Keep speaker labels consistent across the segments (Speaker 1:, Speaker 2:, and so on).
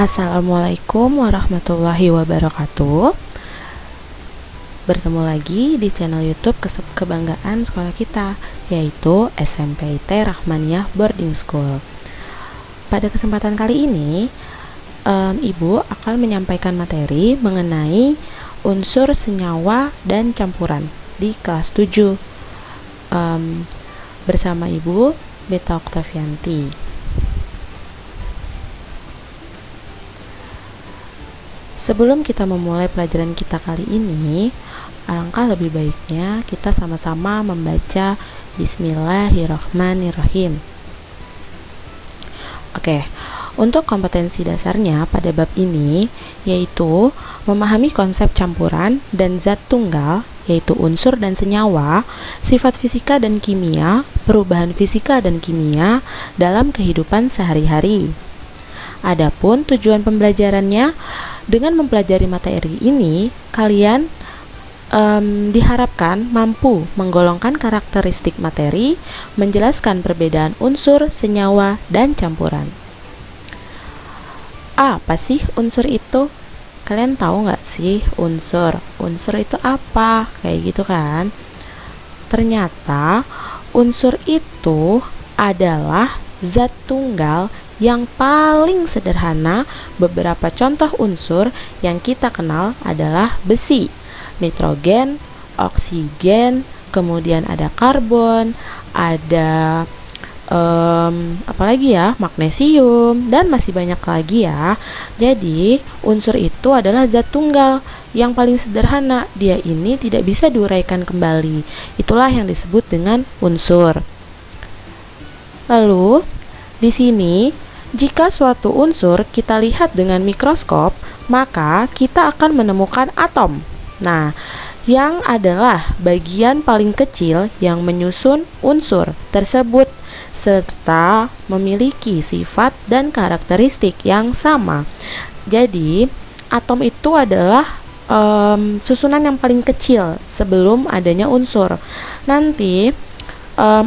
Speaker 1: Assalamualaikum warahmatullahi wabarakatuh. Bertemu lagi di channel YouTube kebanggaan sekolah kita, yaitu SMPIT Rahmaniyah Boarding School. Pada kesempatan kali ini, Ibu akan menyampaikan materi mengenai unsur senyawa dan campuran di kelas 7 bersama Ibu Beta Oktavianti. Sebelum kita memulai pelajaran kita kali ini, alangkah lebih baiknya kita sama-sama membaca Bismillahirrahmanirrahim. Oke, untuk kompetensi dasarnya pada bab ini yaitu memahami konsep campuran dan zat tunggal, yaitu unsur dan senyawa, sifat fisika dan kimia, perubahan fisika dan kimia dalam kehidupan sehari-hari. Adapun tujuan pembelajarannya, dengan mempelajari materi ini, kalian diharapkan mampu menggolongkan karakteristik materi, menjelaskan perbedaan unsur, senyawa, dan campuran. Apa sih unsur itu? Kalian tahu nggak sih unsur? Unsur itu apa? Kayak gitu kan? Ternyata unsur itu adalah zat tunggal yang paling sederhana. Beberapa contoh unsur yang kita kenal adalah besi, nitrogen, oksigen, kemudian ada karbon, ada apalagi ya, magnesium, dan masih banyak lagi ya. Jadi unsur itu adalah zat tunggal yang paling sederhana. Dia ini tidak bisa diuraikan kembali. Itulah yang disebut dengan unsur. Lalu di sini, jika suatu unsur kita lihat dengan mikroskop, maka kita akan menemukan atom. Nah, yang adalah bagian paling kecil yang menyusun unsur tersebut serta memiliki sifat dan karakteristik yang sama. Jadi, atom itu adalah susunan yang paling kecil sebelum adanya unsur. Nanti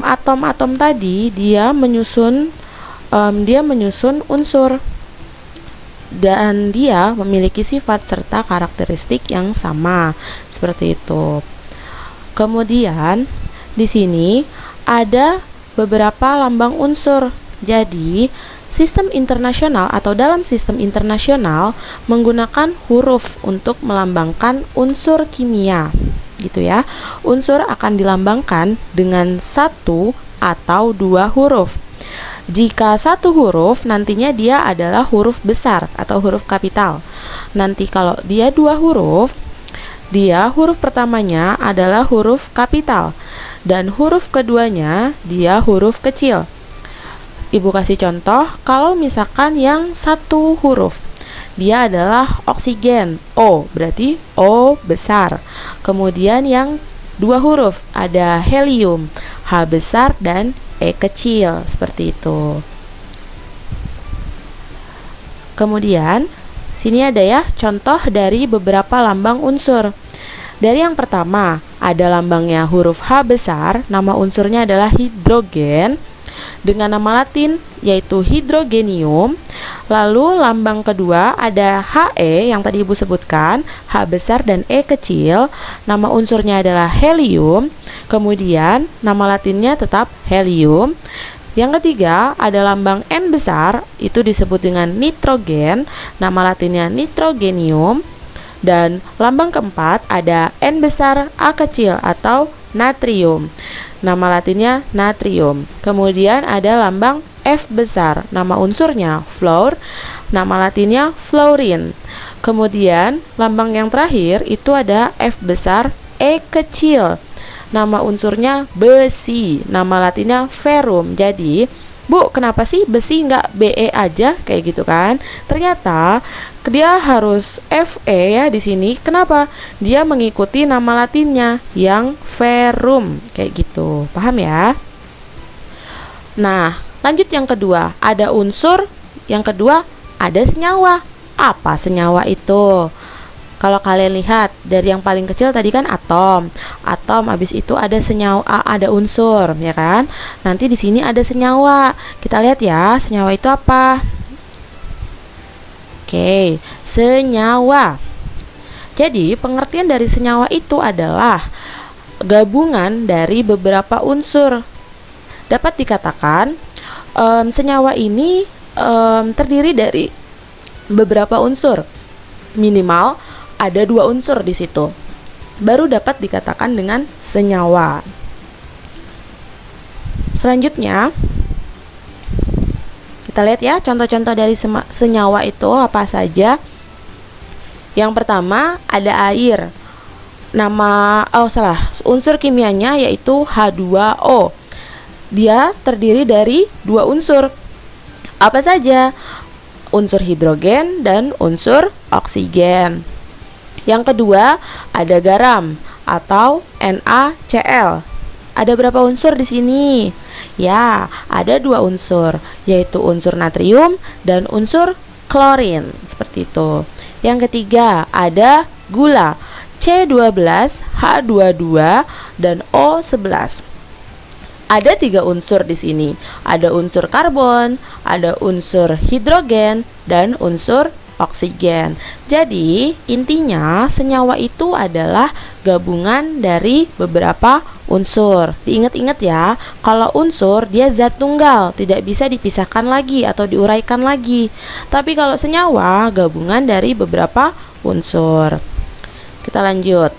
Speaker 1: atom-atom tadi dia menyusun unsur dan dia memiliki sifat serta karakteristik yang sama, seperti itu. Kemudian di sini ada beberapa lambang unsur. Jadi sistem internasional atau dalam sistem internasional menggunakan huruf untuk melambangkan unsur kimia, gitu ya. Unsur akan dilambangkan dengan satu atau dua huruf. Jika satu huruf, nantinya dia adalah huruf besar atau huruf kapital. Nanti kalau dia dua huruf, dia huruf pertamanya adalah huruf kapital dan huruf keduanya dia huruf kecil. Ibu kasih contoh, kalau misalkan yang satu huruf, dia adalah oksigen, O, berarti O besar. Kemudian yang dua huruf, ada helium, H besar dan E kecil, seperti itu. Kemudian sini ada ya contoh dari beberapa lambang unsur. Dari yang pertama ada lambangnya huruf H besar, nama unsurnya adalah hidrogen dengan nama latin yaitu hidrogenium. Lalu lambang kedua ada He yang tadi Ibu sebutkan, H besar dan E kecil, nama unsurnya adalah helium. Kemudian nama latinnya tetap helium. Yang ketiga ada lambang N besar, itu disebut dengan nitrogen, nama latinnya nitrogenium. Dan lambang keempat ada N besar A kecil atau natrium, nama latinnya natrium. Kemudian ada lambang F besar, nama unsurnya fluor, nama latinnya fluorine. Kemudian lambang yang terakhir itu ada F besar E kecil, nama unsurnya besi, nama latinnya ferrum. Jadi, Bu, kenapa sih besi nggak Be aja kayak gitu kan? Ternyata dia harus Fe ya di sini. Kenapa? Dia mengikuti nama latinnya yang ferrum kayak gitu. Paham ya? Nah, lanjut yang kedua, ada unsur, yang kedua ada senyawa. Apa senyawa itu? Kalau kalian lihat dari yang paling kecil tadi kan atom. Atom habis itu ada senyawa, ada unsur, ya kan? Nanti di sini ada senyawa. Kita lihat ya, senyawa itu apa? Oke, senyawa. Jadi, pengertian dari senyawa itu adalah gabungan dari beberapa unsur. Dapat dikatakan, senyawa ini terdiri dari beberapa unsur. Minimal ada 2 unsur di situ. Baru dapat dikatakan dengan senyawa. Selanjutnya, kita lihat ya contoh-contoh dari senyawa itu apa saja. Yang pertama ada air. Unsur kimianya yaitu H2O. Dia terdiri dari 2 unsur. Apa saja? Unsur hidrogen dan unsur oksigen. Yang kedua ada garam atau NaCl. Ada berapa unsur di sini? Ya, ada 2 unsur, yaitu unsur natrium dan unsur klorin. Seperti itu. Yang ketiga ada gula, C12, H22 dan O11. Ada 3 unsur di sini. Ada unsur karbon, ada unsur hidrogen dan unsur oksigen. Jadi, intinya senyawa itu adalah gabungan dari beberapa unsur. Diingat-ingat ya, kalau unsur dia zat tunggal, tidak bisa dipisahkan lagi atau diuraikan lagi. Tapi kalau senyawa gabungan dari beberapa unsur. Kita lanjut.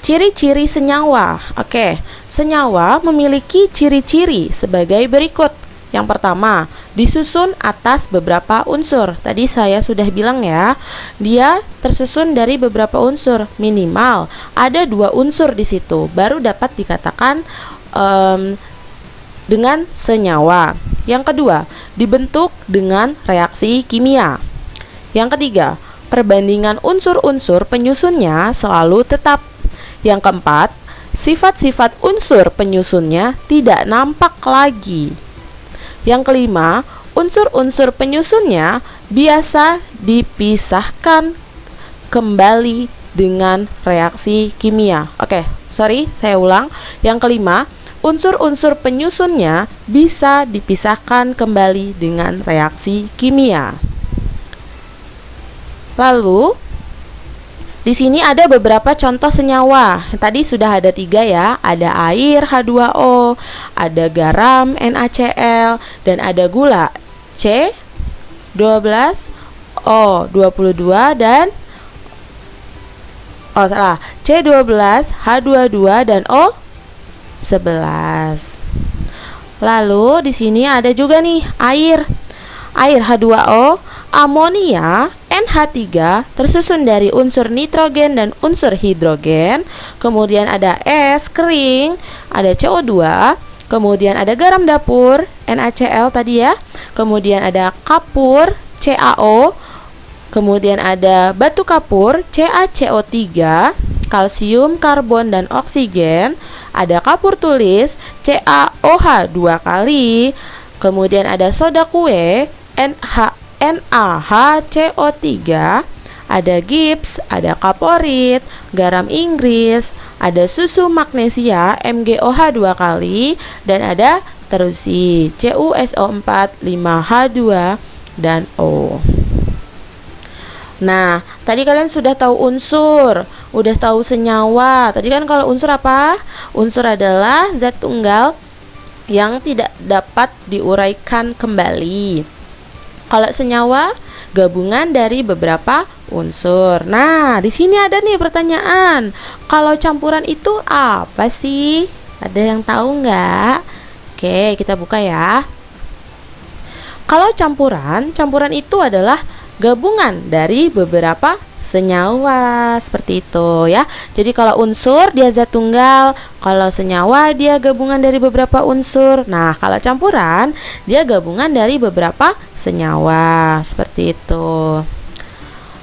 Speaker 1: Ciri-ciri senyawa. Oke, senyawa memiliki ciri-ciri sebagai berikut. Yang pertama, disusun atas beberapa unsur. Tadi saya sudah bilang ya, dia tersusun dari beberapa unsur. Minimal ada 2 unsur di situ, baru dapat dikatakan dengan senyawa. Yang kedua, dibentuk dengan reaksi kimia. Yang ketiga, perbandingan unsur-unsur penyusunnya selalu tetap. Yang keempat, sifat-sifat unsur penyusunnya tidak nampak lagi. Yang kelima, unsur-unsur penyusunnya biasa dipisahkan kembali dengan reaksi kimia. Saya ulang. Yang kelima, unsur-unsur penyusunnya bisa dipisahkan kembali dengan reaksi kimia. Lalu, di sini ada beberapa contoh senyawa. Tadi sudah ada 3 ya. Ada air H2O, ada garam NaCl, dan ada gula C12O22 dan C12H22 dan O11. Lalu di sini ada juga nih air H2O, amonia, NH3 tersusun dari unsur nitrogen dan unsur hidrogen. Kemudian ada es kering, ada CO2, kemudian ada garam dapur, NaCl tadi ya. Kemudian ada kapur, CaO. Kemudian ada batu kapur, CaCO3, kalsium, karbon dan oksigen. Ada kapur tulis, CaOH 2 kali. Kemudian ada soda kue, NaHCO3, ada gips, ada kaporit, garam Inggris, ada susu magnesia MgOH 2 kali, dan ada terusi CuSO4 5H2 dan O. Nah, tadi kalian sudah tahu unsur, udah tahu senyawa. Tadi kan kalau unsur apa? Unsur adalah zat tunggal yang tidak dapat diuraikan kembali. Kalau senyawa gabungan dari beberapa unsur. Nah, di sini ada nih pertanyaan. Kalau campuran itu apa sih? Ada yang tahu nggak? Oke, kita buka ya. Kalau campuran itu adalah gabungan dari beberapa senyawa, seperti itu ya. Jadi kalau unsur dia zat tunggal, kalau senyawa dia gabungan dari beberapa unsur. Nah, kalau campuran dia gabungan dari beberapa senyawa, seperti itu.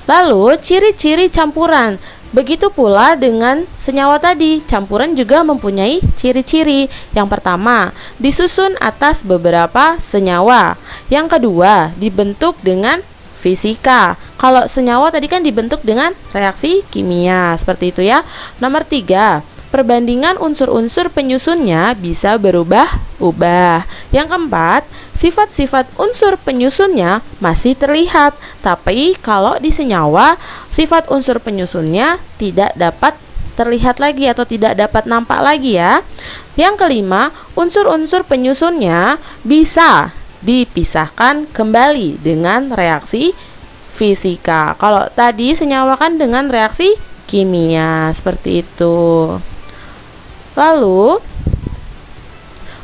Speaker 1: Lalu ciri-ciri campuran. Begitu pula dengan senyawa tadi, campuran juga mempunyai ciri-ciri. Yang pertama, disusun atas beberapa senyawa. Yang kedua, dibentuk dengan fisika. Kalau senyawa tadi kan dibentuk dengan reaksi kimia, seperti itu ya. Nomor 3, perbandingan unsur-unsur penyusunnya bisa berubah-ubah. Yang keempat, sifat-sifat unsur penyusunnya masih terlihat, tapi kalau di senyawa, sifat unsur penyusunnya tidak dapat terlihat lagi atau tidak dapat nampak lagi ya. Yang kelima, unsur-unsur penyusunnya bisa dipisahkan kembali dengan reaksi fisika. Kalau tadi senyawa kan dengan reaksi kimia, seperti itu. Lalu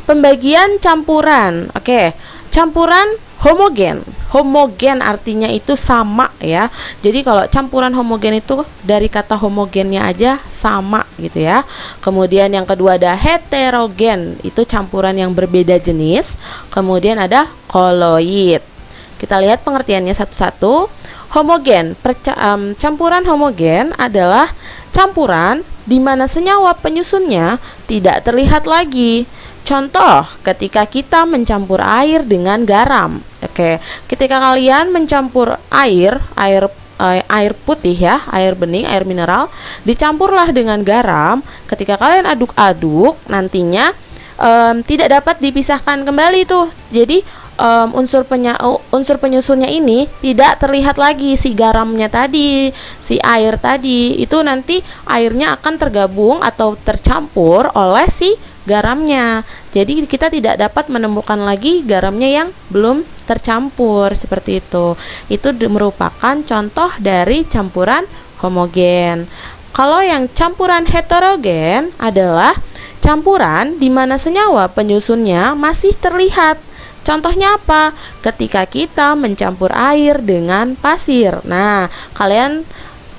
Speaker 1: pembagian campuran. Oke, campuran homogen. Homogen artinya itu sama ya. Jadi kalau campuran homogen itu dari kata homogennya aja sama gitu ya. Kemudian yang kedua ada heterogen, itu campuran yang berbeda jenis. Kemudian ada koloid. Kita lihat pengertiannya satu-satu. Homogen, campuran homogen adalah campuran di mana senyawa penyusunnya tidak terlihat lagi. Contoh, ketika kita mencampur air dengan garam. Oke, ketika kalian mencampur air putih ya, air bening, air mineral, dicampurlah dengan garam. Ketika kalian aduk-aduk, nantinya tidak dapat dipisahkan kembali tuh. Jadi unsur penyusunnya ini tidak terlihat lagi, si garamnya tadi, si air tadi, itu nanti airnya akan tergabung atau tercampur oleh si garamnya. Jadi kita tidak dapat menemukan lagi garamnya yang belum tercampur, seperti itu. Itu merupakan contoh dari campuran homogen. Kalau yang campuran heterogen adalah campuran di mana senyawa penyusunnya masih terlihat. Contohnya apa? Ketika kita mencampur air dengan pasir. Nah, kalian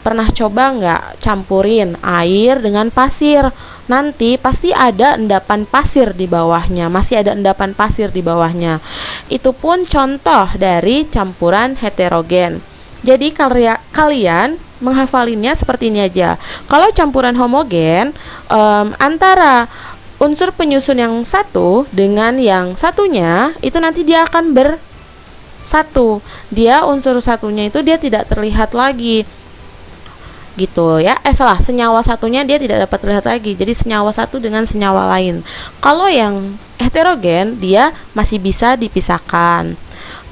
Speaker 1: pernah coba nggak campurin air dengan pasir? Nanti pasti ada endapan pasir di bawahnya, masih ada endapan pasir di bawahnya. Itu pun contoh dari campuran heterogen. Jadi kalian menghafalinnya seperti ini aja. Kalau campuran homogen, antara unsur penyusun yang satu dengan yang satunya itu nanti dia akan bersatu. Dia unsur satunya itu dia tidak terlihat lagi. Gitu ya. Senyawa satunya dia tidak dapat terlihat lagi. Jadi senyawa satu dengan senyawa lain. Kalau yang heterogen dia masih bisa dipisahkan.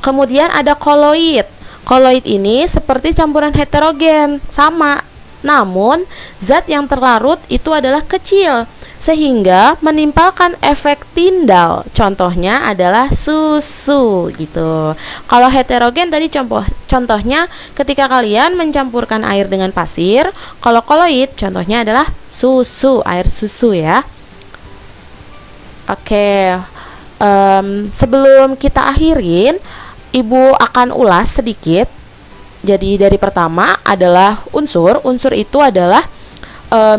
Speaker 1: Kemudian ada koloid. Koloid ini seperti campuran heterogen, sama. Namun zat yang terlarut itu adalah kecil, sehingga menimbulkan efek tindal. Contohnya adalah susu gitu. Kalau heterogen tadi contohnya ketika kalian mencampurkan air dengan pasir. Kalau koloid contohnya adalah susu, air susu ya. Oke, sebelum kita akhirin, Ibu akan ulas sedikit. Jadi dari pertama adalah unsur. Unsur itu adalah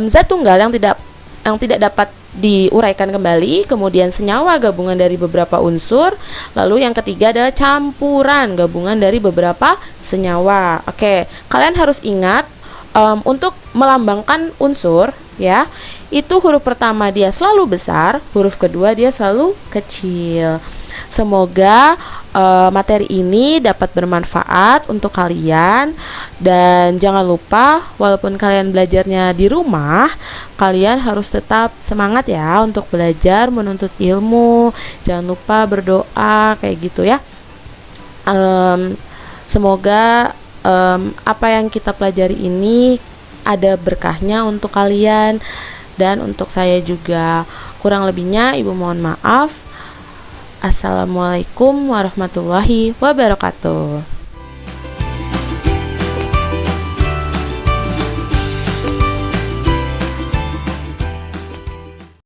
Speaker 1: zat tunggal yang tidak dapat diuraikan kembali. Kemudian senyawa gabungan dari beberapa unsur. Lalu yang ketiga adalah campuran gabungan dari beberapa senyawa. Oke, kalian harus ingat untuk melambangkan unsur ya, itu huruf pertama dia selalu besar, huruf kedua dia selalu kecil. Semoga materi ini dapat bermanfaat untuk kalian. Dan jangan lupa, walaupun kalian belajarnya di rumah, kalian harus tetap semangat ya untuk belajar, menuntut ilmu. Jangan lupa berdoa, kayak gitu ya. Semoga apa yang kita pelajari ini ada berkahnya untuk kalian dan untuk saya juga. Kurang lebihnya Ibu mohon maaf. Assalamualaikum warahmatullahi wabarakatuh.